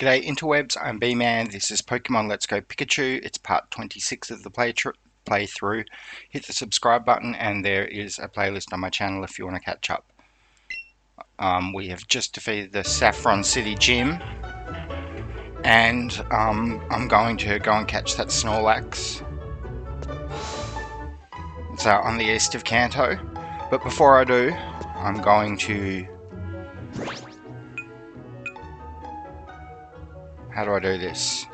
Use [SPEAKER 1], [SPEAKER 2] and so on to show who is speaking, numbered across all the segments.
[SPEAKER 1] G'day interwebs, I'm Bman. This is Pokemon Let's Go Pikachu. It's part 26 of the playthrough. Hit the subscribe button and there is a playlist on my channel if you want to catch up. We have just defeated the Saffron City Gym and I'm going to go and catch that Snorlax. It's on the east of Kanto, but before I do, I'm going to... How do I do this?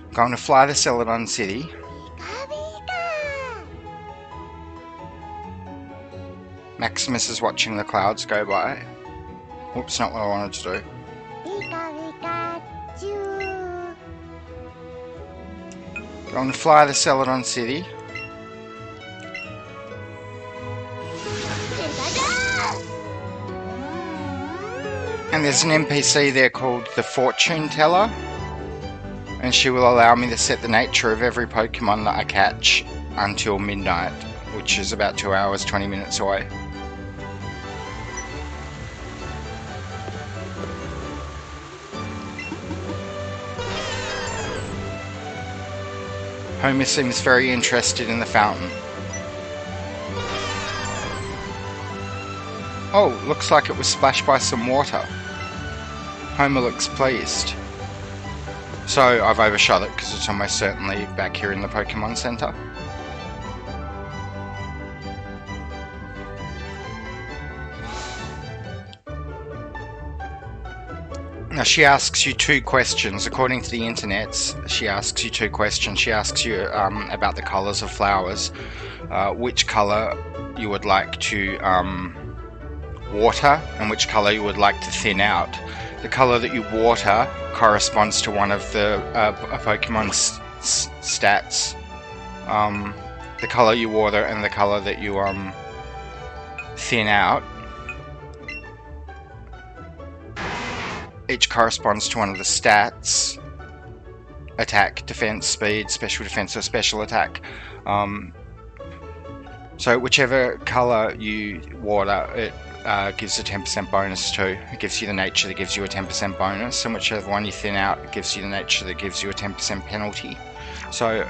[SPEAKER 1] I'm going to fly the Celadon City. Maximus is watching the clouds go by. Whoops, not what I wanted to do. Going to fly the Celadon City. And there's an NPC there called the Fortune Teller, and she will allow me to set the nature of every Pokemon that I catch until midnight, which is about 2 hours 20 minutes away. Homer seems very interested in the fountain. Oh, looks like it was splashed by some water. Homer looks pleased. So I've overshot it because it's almost certainly back here in the Pokemon Center. Now she asks you two questions. According to the internet, she asks you two questions. She asks you about the colors of flowers, which color you would like to water and which color you would like to thin out. The color that you water corresponds to one of the Pokemon's stats. The color you water and the color that you thin out each corresponds to one of the stats: attack, defense, speed, special defense, or special attack. So whichever color you water, it gives a 10% bonus too. It gives you the nature that gives you a 10% bonus, and whichever one you thin out, it gives you the nature that gives you a 10% penalty. So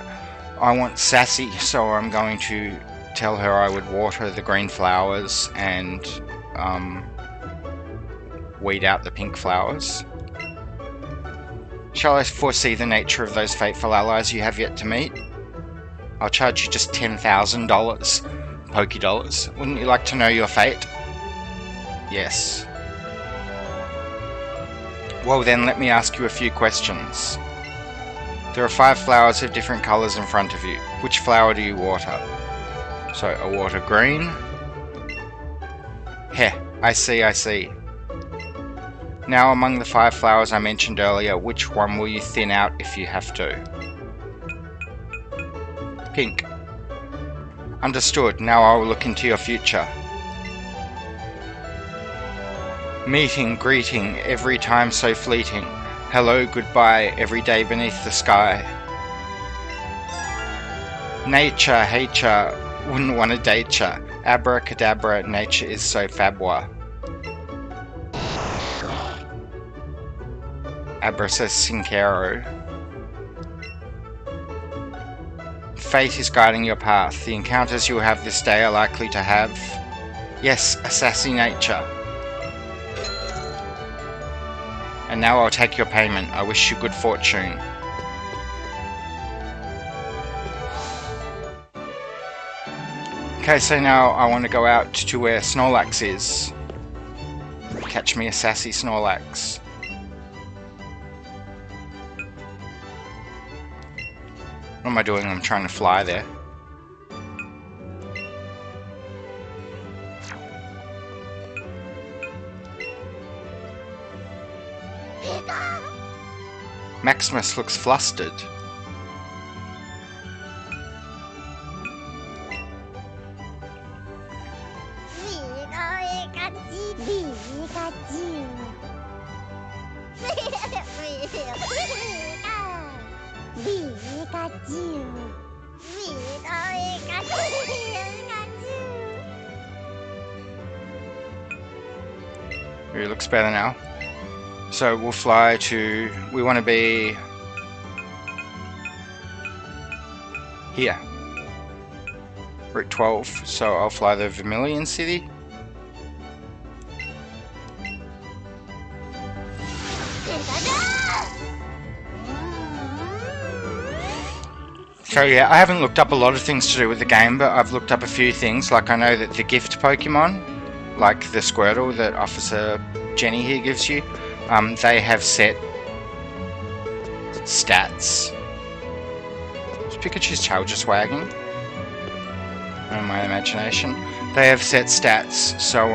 [SPEAKER 1] I want Sassy, so I'm going to tell her I would water the green flowers and weed out the pink flowers. Shall I foresee the nature of those fateful allies you have yet to meet? I'll charge you just $10,000 Poke Dollars. Wouldn't you like to know your fate? Yes. Well then, let me ask you a few questions. There are 5 flowers of different colours in front of you. Which flower do you water? So, I water green. Heh, I see. Now, among the 5 flowers I mentioned earlier, which one will you thin out if you have to? Pink. Understood. Now I will look into your future. Meeting, greeting, every time so fleeting. Hello, goodbye, every day beneath the sky. Nature, hate ya, wouldn't want to date ya. Abracadabra, nature is so fabwa. Abracasincero. Fate is guiding your path. The encounters you will have this day are likely to have, yes, a sassy nature. And now I'll take your payment. I wish you good fortune. Okay, so now I want to go out to where Snorlax is. Catch me a sassy Snorlax. What am I doing? I'm trying to fly there. Maximus looks flustered. He looks better now. So we'll fly to... we want to be... here. Route 12, so I'll fly the Vermilion City. So yeah, I haven't looked up a lot of things to do with the game, but I've looked up a few things. Like I know that the gift Pokemon, like the Squirtle that Officer Jenny here gives you, they have set stats. Is Pikachu's tail just wagging? In my imagination. They have set stats, so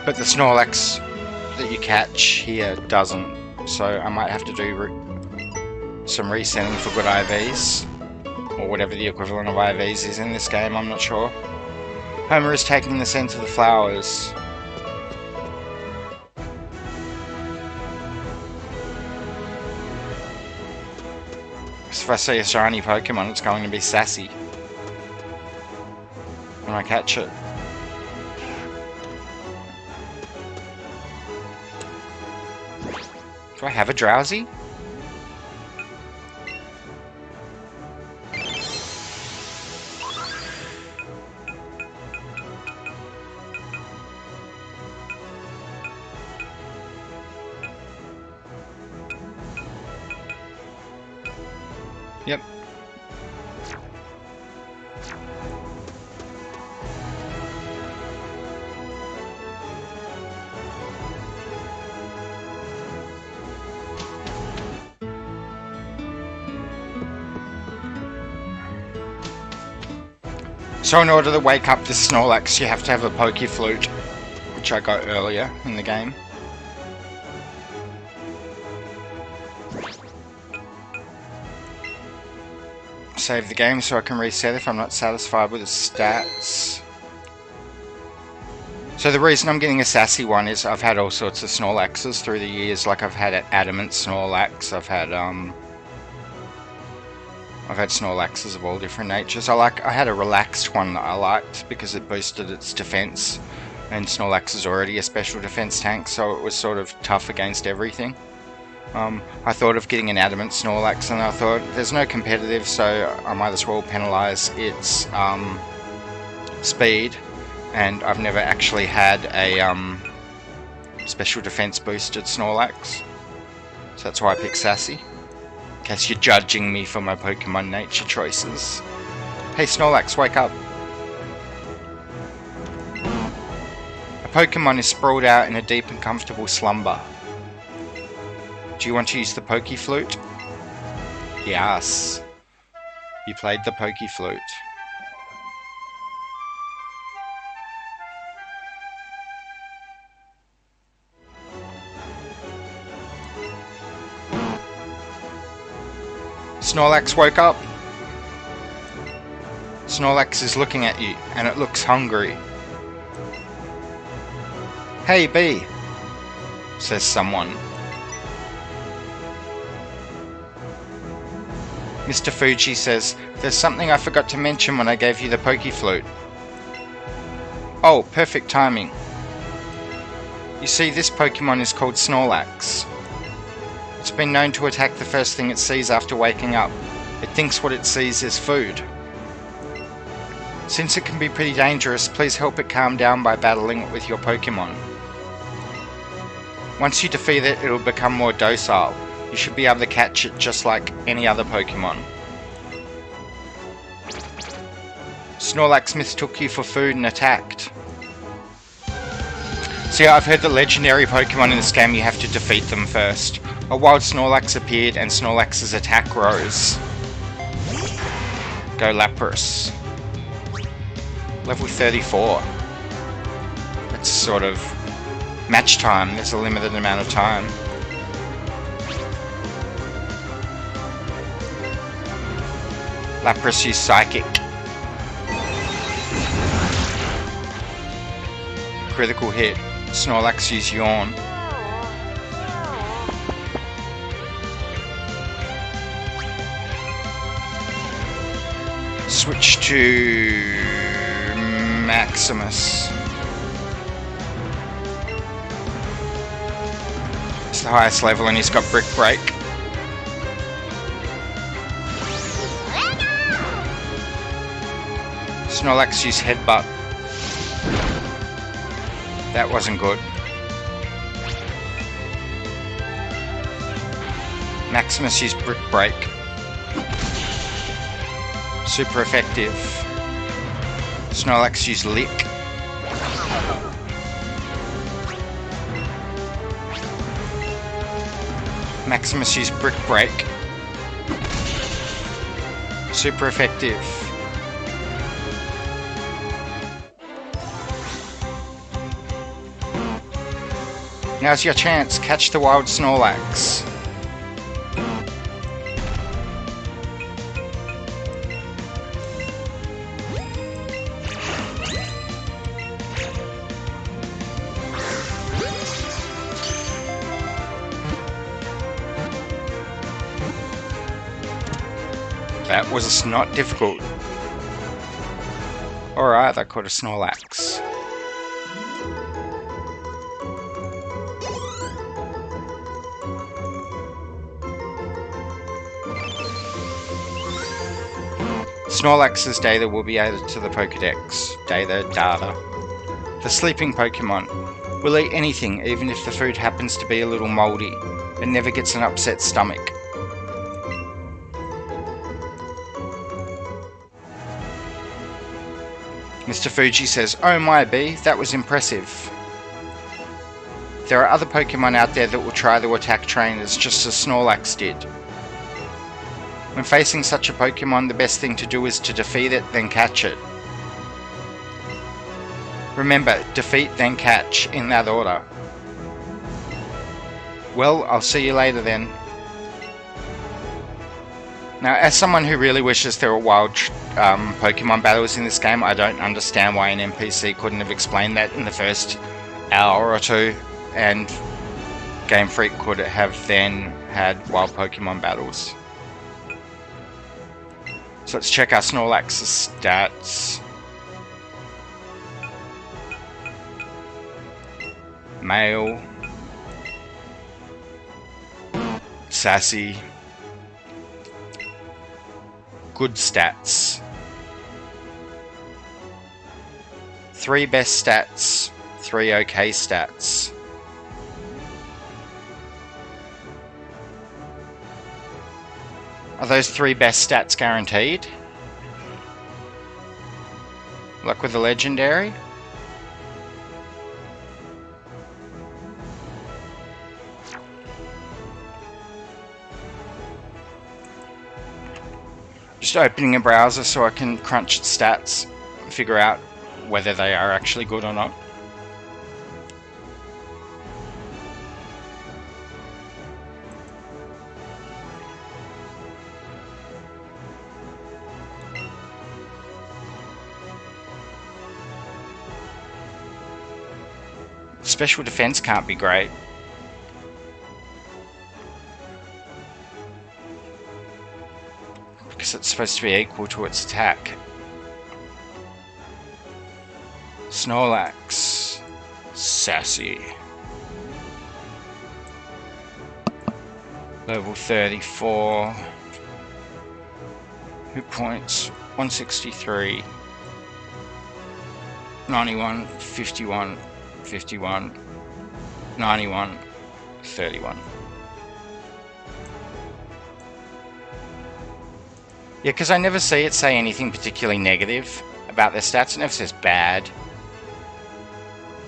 [SPEAKER 1] but the Snorlax that you catch here doesn't. So I might have to do some resetting for good IVs. Or whatever the equivalent of IVs is in this game, I'm not sure. Homer is taking the scent of the flowers. Because if I see a shiny Pokemon, it's going to be sassy when I catch it. Do I have a Drowsy? Yep. So in order to wake up this Snorlax, you have to have a Poke Flute, which I got earlier in the game. Save the game so I can reset if I'm not satisfied with the stats. So the reason I'm getting a sassy one is I've had all sorts of Snorlaxes through the years. Like I've had an Adamant Snorlax, I've had Snorlaxes of all different natures. I had a relaxed one that I liked because it boosted its defense, and Snorlax is already a special defense tank, so it was sort of tough against everything. I thought of getting an Adamant Snorlax, and I thought there's no competitive, so I might as well penalise its speed, and I've never actually had a special defense boosted Snorlax, so that's why I picked Sassy. In case you're judging me for my Pokemon nature choices. Hey Snorlax, wake up! A Pokemon is sprawled out in a deep and comfortable slumber. Do you want to use the Poke Flute? Yes. You played the Poke Flute. Snorlax woke up. Snorlax is looking at you, and it looks hungry. Hey B, says someone. Mr Fuji says, there's something I forgot to mention when I gave you the Poke Flute. Oh, perfect timing. You see, this Pokemon is called Snorlax. It's been known to attack the first thing it sees after waking up. It thinks what it sees is food. Since it can be pretty dangerous, please help it calm down by battling it with your Pokemon. Once you defeat it, it'll become more docile. You should be able to catch it just like any other Pokemon. Snorlax mistook you for food and attacked. So yeah, I've heard that legendary Pokemon in this game, you have to defeat them first. A wild Snorlax appeared and Snorlax's attack rose. Go Lapras. Level 34. It's sort of match time, there's a limited amount of time. Lapras use Psychic. Critical hit. Snorlax use Yawn. Switch to Maximus. It's the highest level and he's got Brick Break. Snorlax used Headbutt. That wasn't good. Maximus used Brick Break. Super effective. Snorlax used Lick. Maximus used Brick Break. Super effective. Now's your chance, catch the wild Snorlax. That was not difficult. Alright, I caught a Snorlax. Snorlax's data will be added to the Pokedex. Data. The sleeping Pokemon will eat anything, even if the food happens to be a little mouldy, and never gets an upset stomach. Mr Fuji says, "Oh my bee, that was impressive. There are other Pokemon out there that will try to attack trainers just as Snorlax did. When facing such a Pokemon, the best thing to do is to defeat it, then catch it. Remember, defeat, then catch, in that order. Well, I'll see you later then." Now, as someone who really wishes there were wild Pokemon battles in this game, I don't understand why an NPC couldn't have explained that in the first hour or two, and Game Freak could have then had wild Pokemon battles. So let's check our Snorlax's stats. Male. Sassy. Good stats. 3 best stats, 3 okay stats. Are those 3 best stats guaranteed? Like with the legendary? Just opening a browser so I can crunch its stats and figure out whether they are actually good or not. Special defense can't be great. Because it's supposed to be equal to its attack. Snorlax. Sassy. Level 34. Hit points 163. 91, 51, 51, 91, 31. Yeah, because I never see it say anything particularly negative about their stats. It never says bad.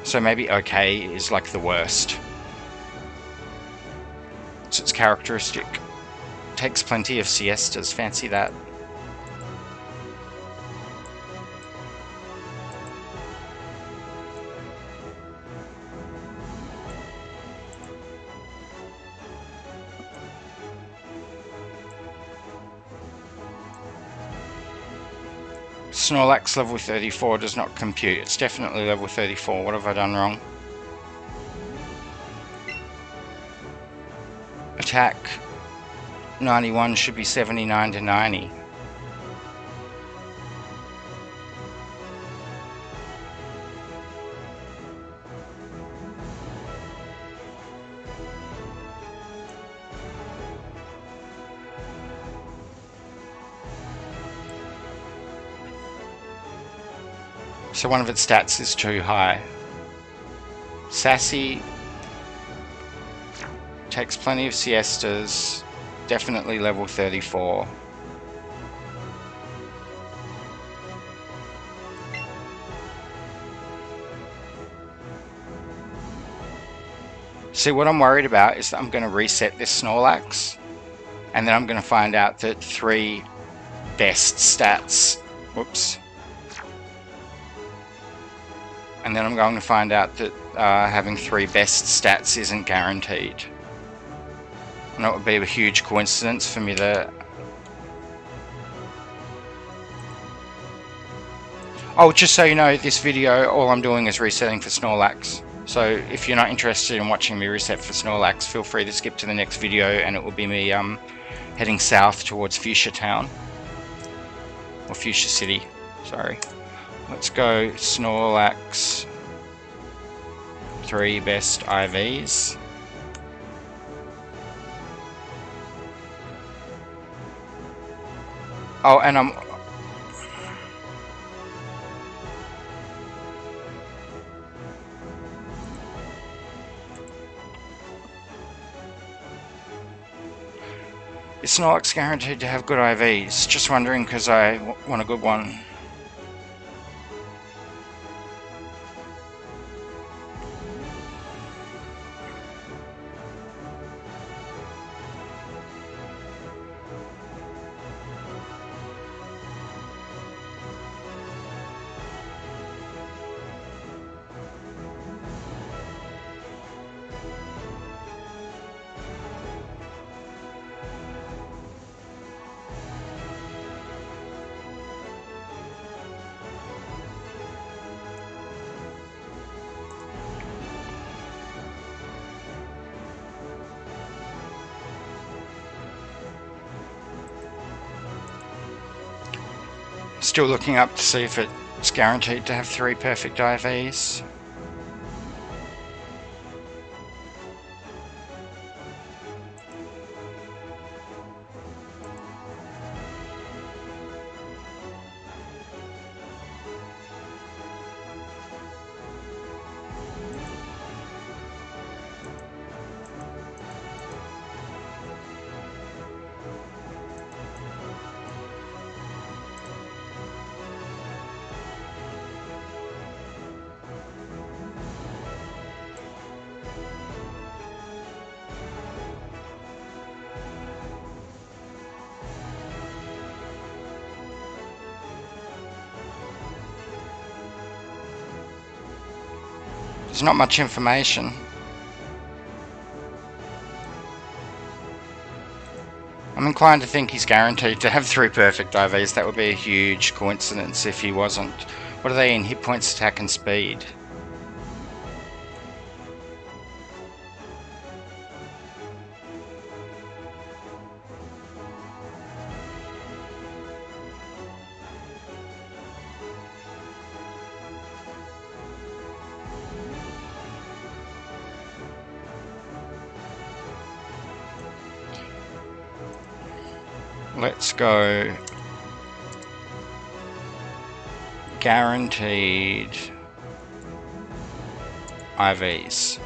[SPEAKER 1] So maybe okay is like the worst. It's its characteristic. Takes plenty of siestas, fancy that. Snorlax level 34 does not compute. It's definitely level 34. What have I done wrong? Attack 91 should be 79 to 90. So one of its stats is too high. Sassy takes plenty of siestas, definitely level 34. See, what I'm worried about is that I'm going to reset this Snorlax, and then I'm going to find out that 3 best stats, whoops, and then I'm going to find out that having 3 best stats isn't guaranteed. And that would be a huge coincidence for me to... Oh, just so you know, this video, all I'm doing is resetting for Snorlax. So if you're not interested in watching me reset for Snorlax, feel free to skip to the next video, and it will be me heading south towards Fuschia Town. Or Fuschia City, sorry. Let's go Snorlax, 3 best IVs. Oh, and is Snorlax guaranteed to have good IVs? Just wondering because I want a good one. Still looking up to see if it's guaranteed to have 3 perfect IVs. There's not much information. I'm inclined to think he's guaranteed to have 3 perfect IVs. That would be a huge coincidence if he wasn't. What are they in hit points, attack and speed? Let's go guaranteed IVs.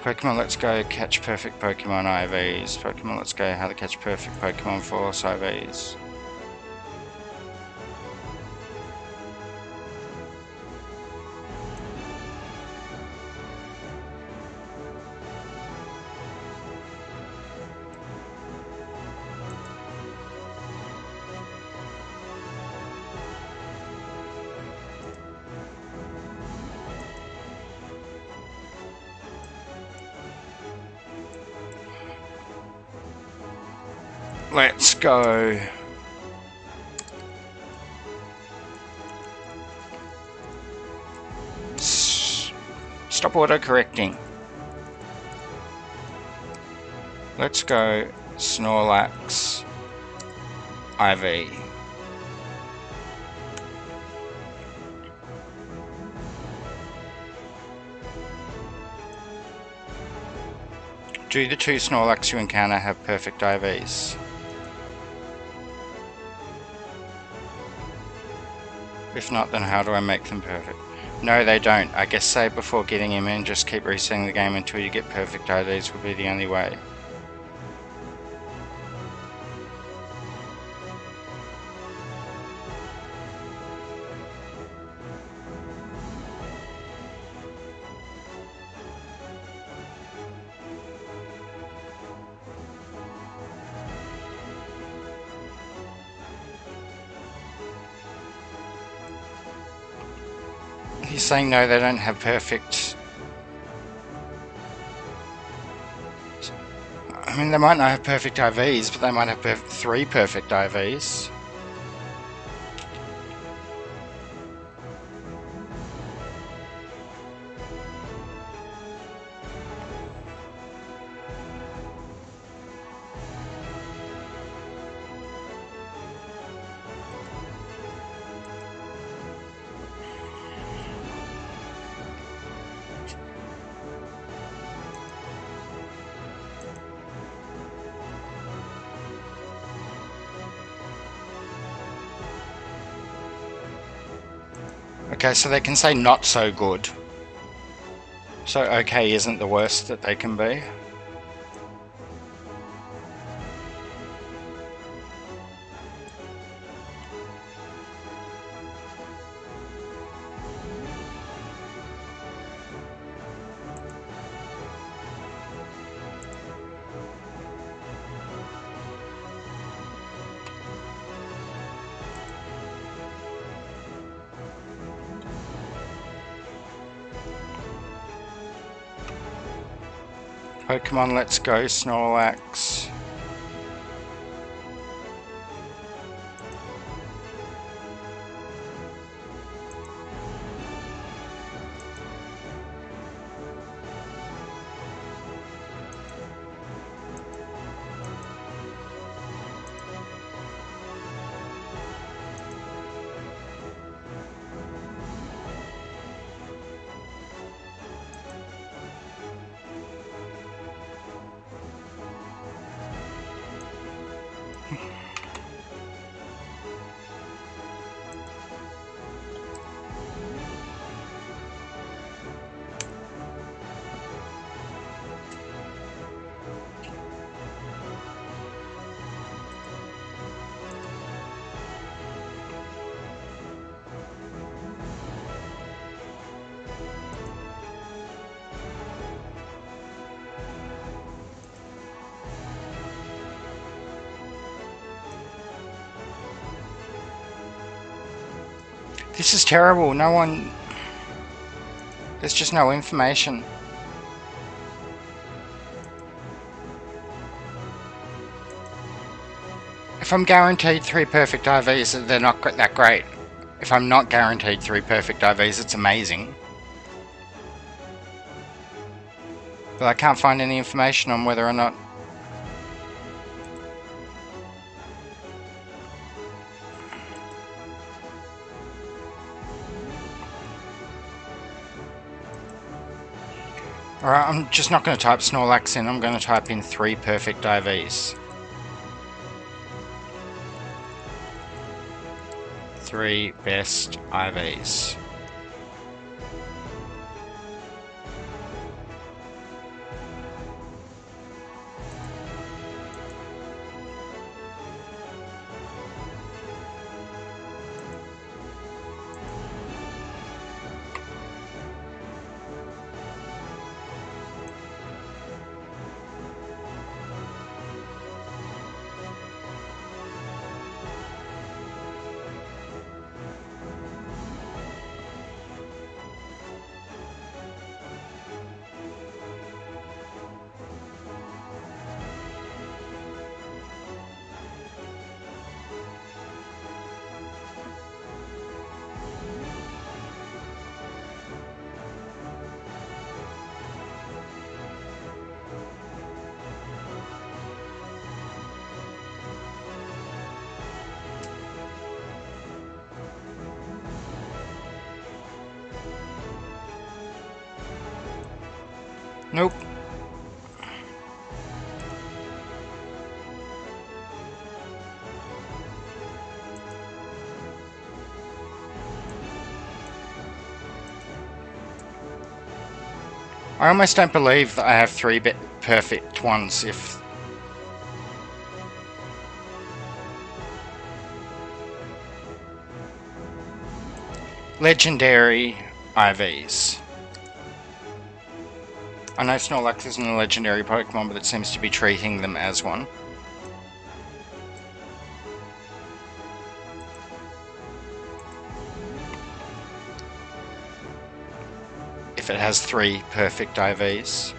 [SPEAKER 1] Pokemon Let's Go catch perfect Pokemon IVs. Pokemon Let's Go how to catch perfect Pokemon Force IVs. Let's go stop auto-correcting. Let's go Snorlax IV. Do the 2 Snorlax you encounter have perfect IVs? If not, then how do I make them perfect? No, they don't. I guess save before getting him in, just keep resetting the game until you get perfect IDs would be the only way. He's saying no, they don't have perfect. I mean, they might not have perfect IVs, but they might have 3 perfect IVs. Okay, so they can say not so good. So okay isn't the worst that they can be. Pokemon Let's Go, Snorlax. This is terrible. No one... There's just no information. If I'm guaranteed 3 perfect IVs, they're not that great. If I'm not guaranteed 3 perfect IVs, it's amazing. But I can't find any information on whether or not... Alright, I'm just not going to type Snorlax in, I'm going to type in 3 perfect IVs. 3 best IVs. Nope. I almost don't believe that I have 3 perfect ones if... Legendary IVs. I know Snorlax isn't a legendary Pokemon, but it seems to be treating them as one. If it has 3 perfect IVs.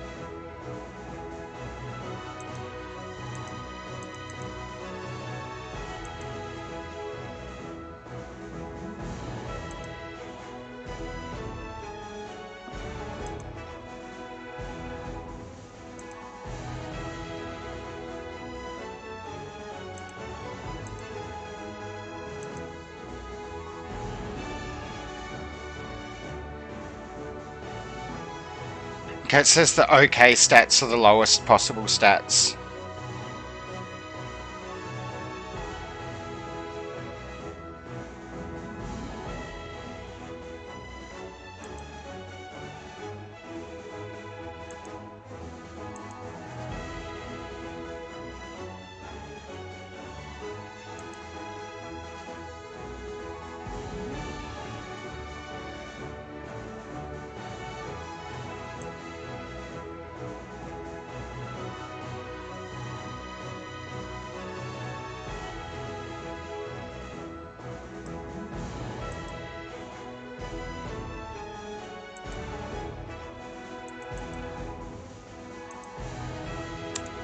[SPEAKER 1] Okay, it says the OK stats are the lowest possible stats.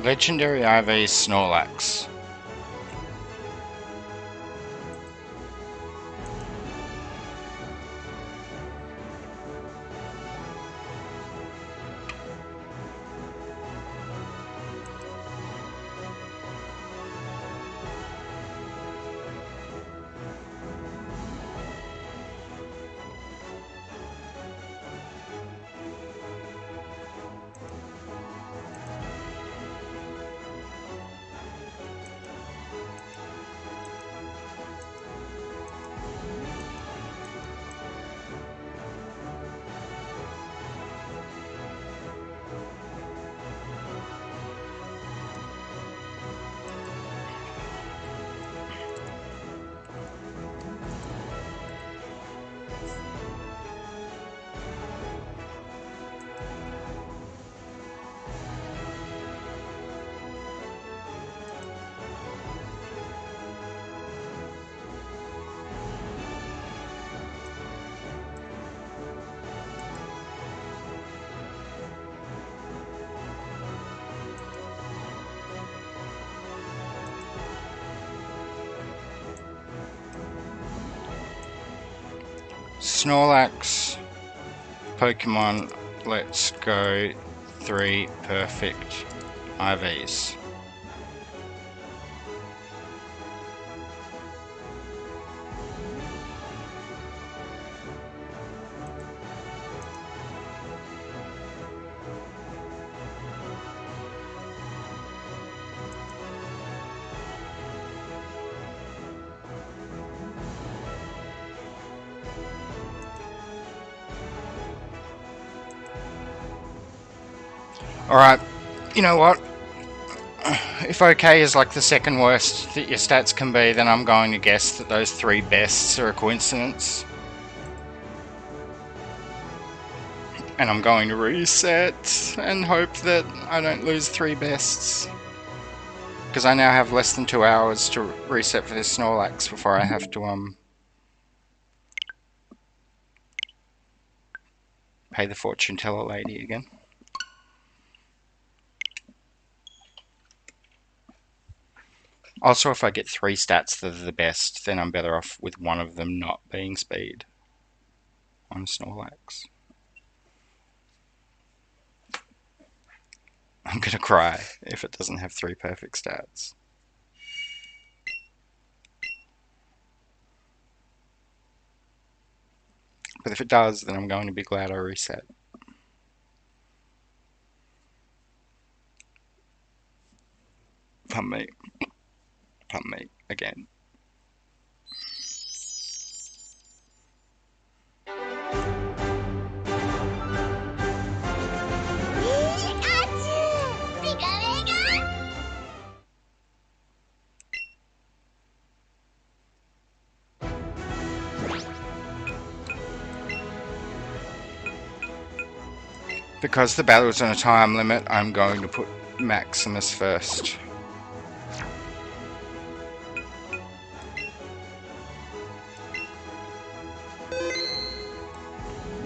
[SPEAKER 1] Legendary IV Snorlax. Snorlax, Pokemon, let's go 3 perfect IVs. Alright, you know what? If OK is like the second worst that your stats can be, then I'm going to guess that those 3 bests are a coincidence. And I'm going to reset and hope that I don't lose 3 bests. Because I now have less than 2 hours to reset for this Snorlax before I have to pay the fortune teller lady again. Also, if I get 3 stats that are the best, then I'm better off with one of them not being speed on Snorlax. I'm gonna cry if it doesn't have 3 perfect stats. But if it does, then I'm going to be glad I reset. Pump me. Pump me again. Because the battle's on a time limit, I'm going to put Maximus first.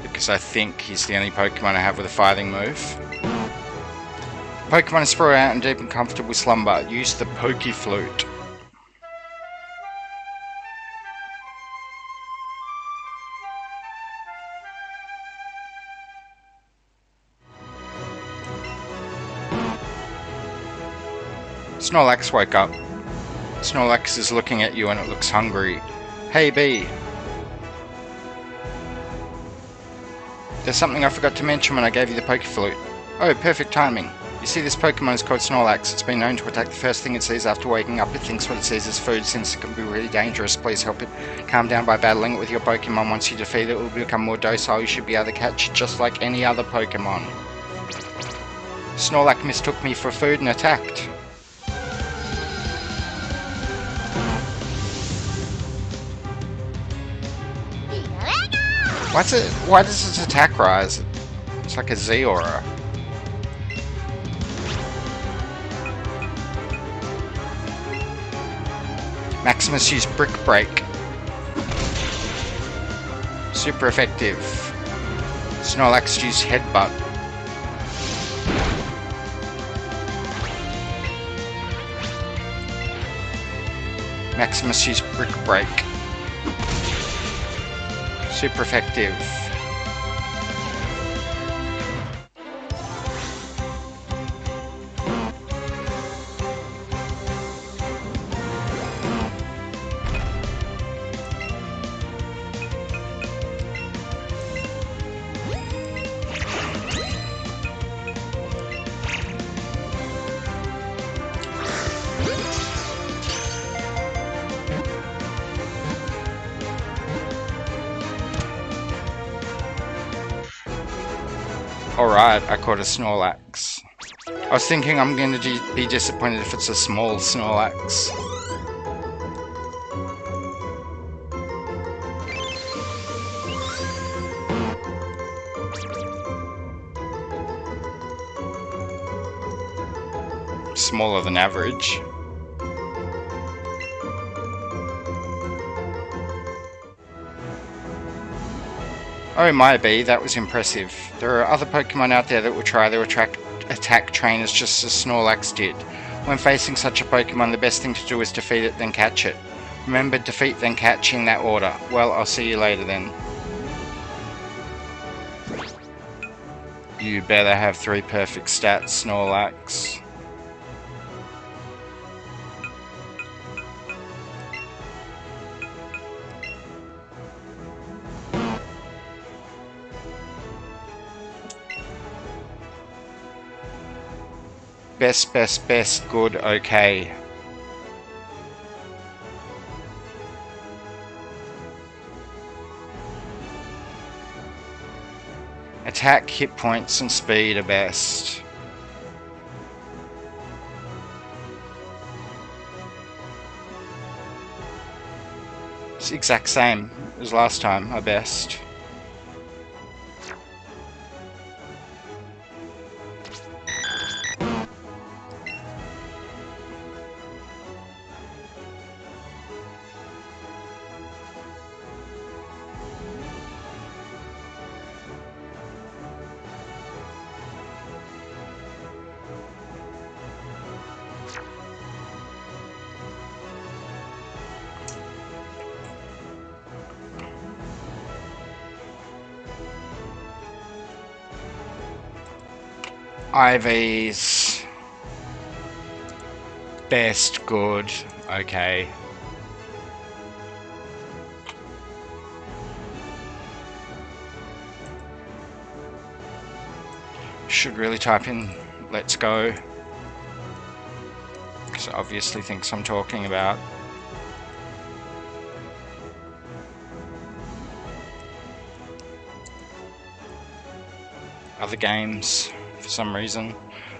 [SPEAKER 1] Because I think he's the only Pokemon I have with a fighting move. Pokemon is sprawled out and deep and comfortable slumber. Use the Poke Flute. Snorlax woke up. Snorlax is looking at you and it looks hungry. Hey B. There's something I forgot to mention when I gave you the Poke Flute. Oh, perfect timing. You see, this Pokemon is called Snorlax. It's been known to attack the first thing it sees after waking up. It thinks what it sees is food, since it can be really dangerous. Please help it calm down by battling it with your Pokemon. Once you defeat it, it will become more docile. You should be able to catch it just like any other Pokemon. Snorlax mistook me for food and attacked. Why does its attack rise? It's like a Z aura. Maximus used Brick Break. Super effective. Snorlax used Headbutt. Maximus used Brick Break. Super effective. Alright, I caught a Snorlax. I was thinking I'm going to be disappointed if it's a small Snorlax. Smaller than average. Oh my bee, that was impressive. There are other Pokemon out there that will try to attack trainers just as Snorlax did. When facing such a Pokemon, the best thing to do is defeat it, then catch it. Remember, defeat, then catch in that order. Well, I'll see you later then. You better have 3 perfect stats, Snorlax. Best, good, okay. Attack, hit points, and speed are best. It's the exact same as last time, are best. IVs. Best, good, okay. Should really type in let's go, because it obviously thinks I'm talking about. Other games for some reason.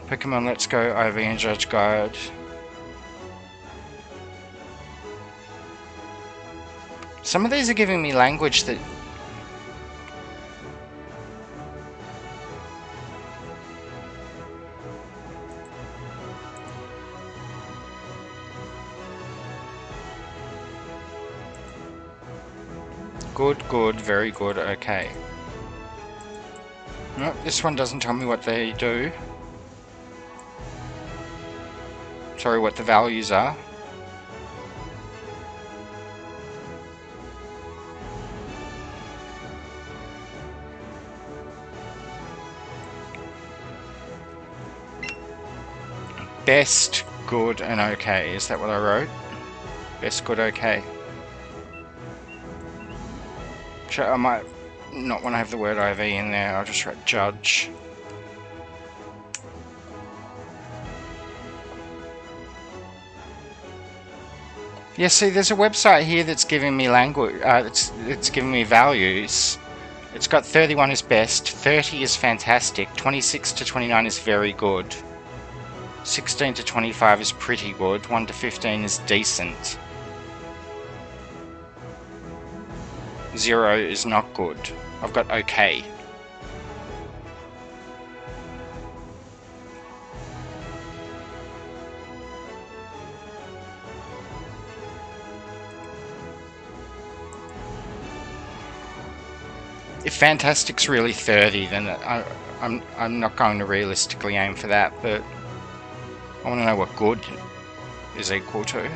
[SPEAKER 1] Pokemon Let's Go, IV and Judge Guide. Some of these are giving me language that Good, good, very good, okay. Nope, this one doesn't tell me what they do. Sorry, what the values are. Best, good, and okay. Is that what I wrote? Best, good, okay. I might not want to have the word IV in there. I'll just write judge. Yeah, see, there's a website here that's giving me language. It's giving me values. It's got 31 is best, 30 is fantastic, 26 to 29 is very good, 16 to 25 is pretty good, 1 to 15 is decent, 0 is not good. I've got okay. If Fantastic's really 30, then I'm not going to realistically aim for that, but I want to know what good is equal to.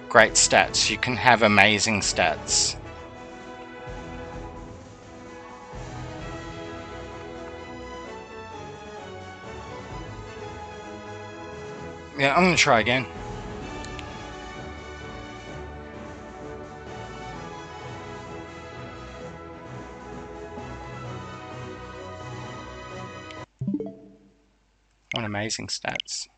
[SPEAKER 1] Great stats. You can have amazing stats. Yeah, I'm going to try again. What amazing stats.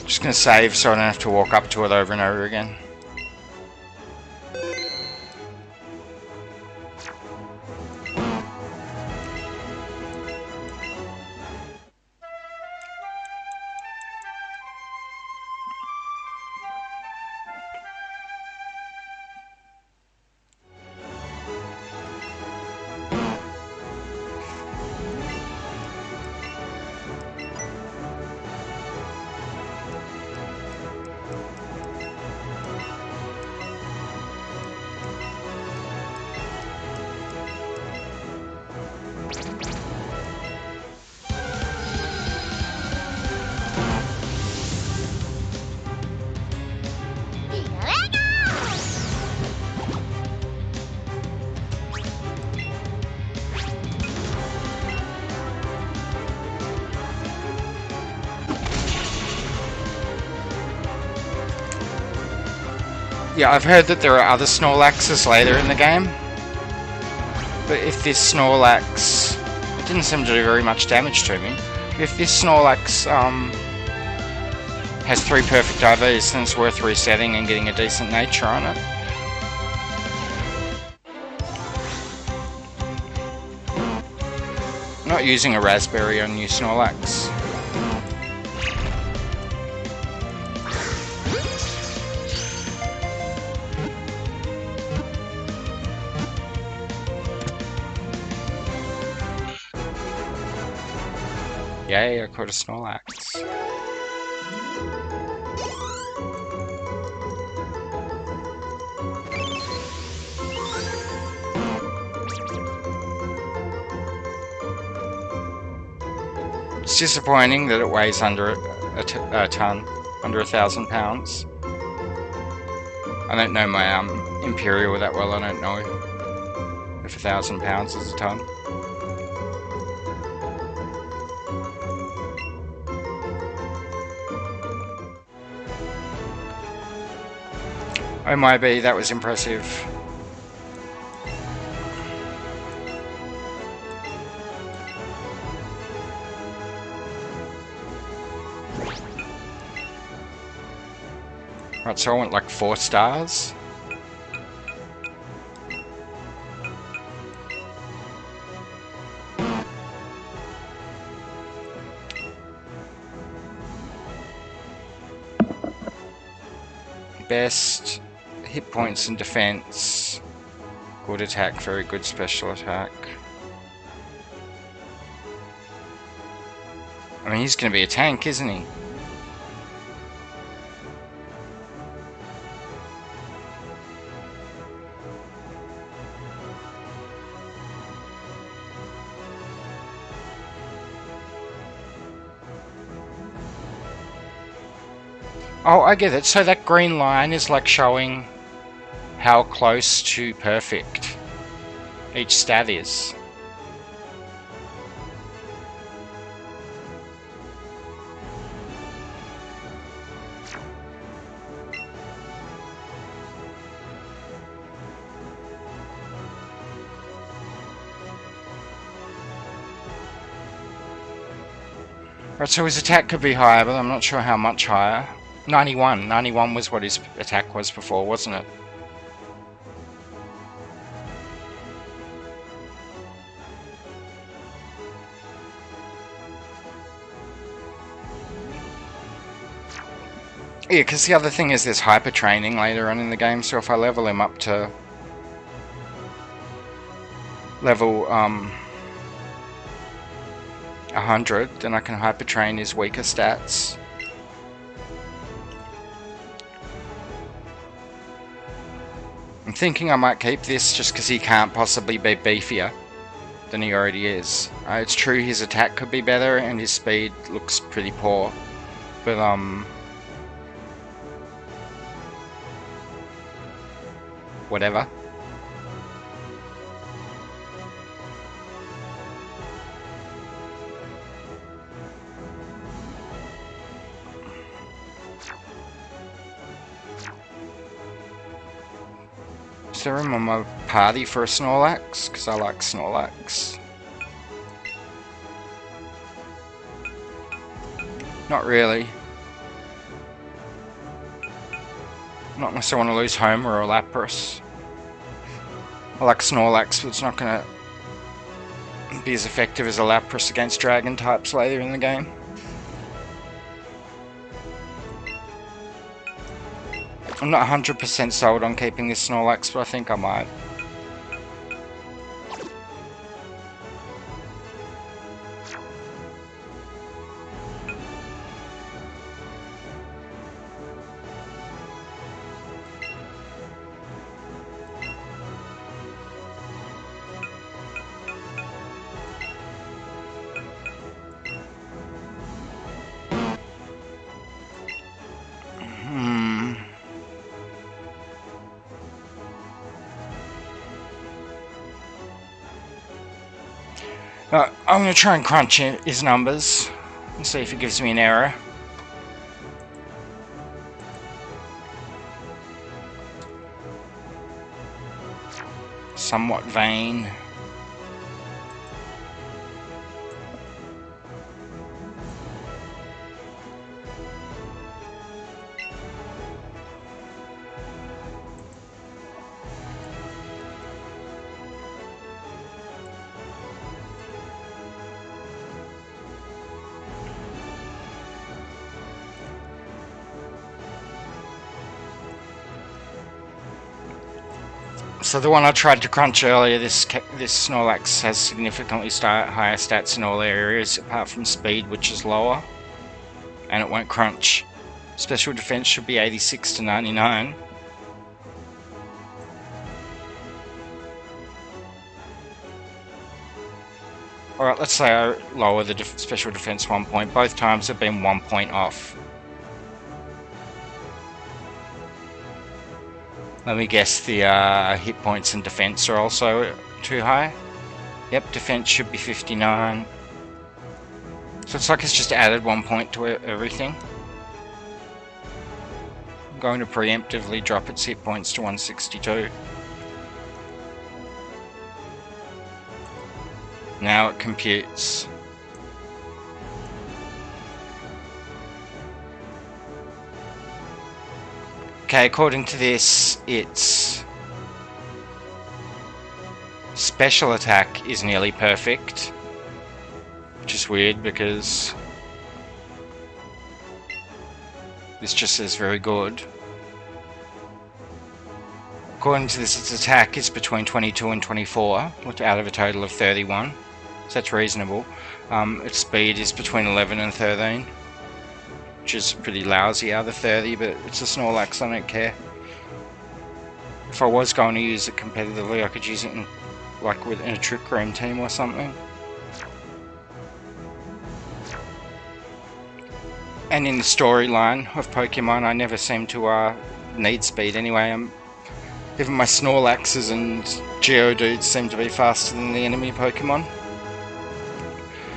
[SPEAKER 1] Just going to save so I don't have to walk up to it over and over again. Yeah, I've heard that there are other Snorlaxes later in the game, but if this Snorlax, it didn't seem to do very much damage to me. If this Snorlax has 3 perfect IVs, then it's worth resetting and getting a decent nature on it. I'm not using a raspberry on new Snorlax. Yay, I caught a Snorlax. It's disappointing that it weighs under a ton, under 1,000 pounds. I don't know my Imperial that well. I don't know if 1,000 pounds is a ton. Oh my bee, that was impressive. Right, so I want like 4 stars. Best hit points and defense. Good attack, very good special attack. I mean, he's going to be a tank, isn't he? Oh, I get it. So that green line is like showing how close to perfect each stat is. Right, so his attack could be higher, but I'm not sure how much higher. 91. 91 was what his attack was before, wasn't it? Yeah, because the other thing is there's hyper training later on in the game, so if I level him up to level 100, then I can hyper train his weaker stats. I'm thinking I might keep this just because he can't possibly be beefier than he already is. It's true his attack could be better and his speed looks pretty poor, but whatever. Is there room on my party for a Snorlax? Because I like Snorlax. Not really. Not unless I want to lose Homer or Lapras. I like Snorlax, but it's not going to be as effective as a Lapras against Dragon types later in the game. I'm not 100% sold on keeping this Snorlax, but I think I might. I'm going to try and crunch his numbers and see if it gives me an error. Somewhat vain. So the one I tried to crunch earlier, this Snorlax has significantly higher stats in all areas apart from speed, which is lower, and it won't crunch. Special defense should be 86 to 99. Alright, let's say I lower the special defense 1 point. Both times have been 1 point off. Let me guess, the hit points and defense are also too high. Yep, defense should be 59. So it's like it's just added 1 point to everything. I'm going to preemptively drop its hit points to 162. Now it computes. Okay, according to this, its special attack is nearly perfect, which is weird because this just says very good. According to this, its attack is between 22 and 24, which out of a total of 31, so that's reasonable. Its speed is between 11 and 13. Which is pretty lousy out of 30, but it's a Snorlax, I don't care. If I was going to use it competitively, I could use it in, in a Trick Room team or something. And in the storyline of Pokemon, I never seem to need speed anyway. Even my Snorlaxes and Geodudes seem to be faster than the enemy Pokemon.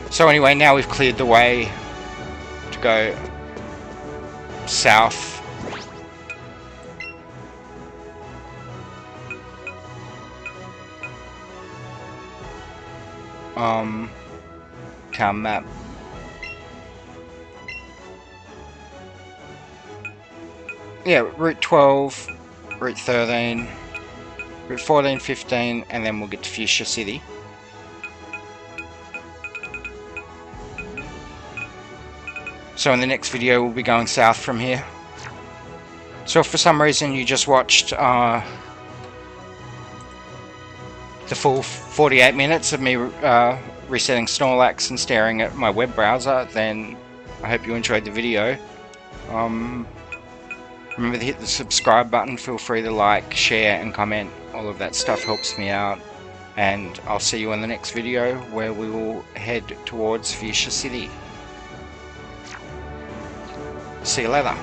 [SPEAKER 1] So anyway, now we've cleared the way to go south. Town map. Yeah, Route 12, Route 13, Route 14, 15, and then we'll get to Fuschia City. So in the next video we'll be going south from here. So if for some reason you just watched the full 48 minutes of me resetting Snorlax and staring at my web browser, then I hope you enjoyed the video. Remember to hit the subscribe button, feel free to like, share and comment, all of that stuff helps me out. And I'll see you in the next video where we will head towards Fuschia City. See you later.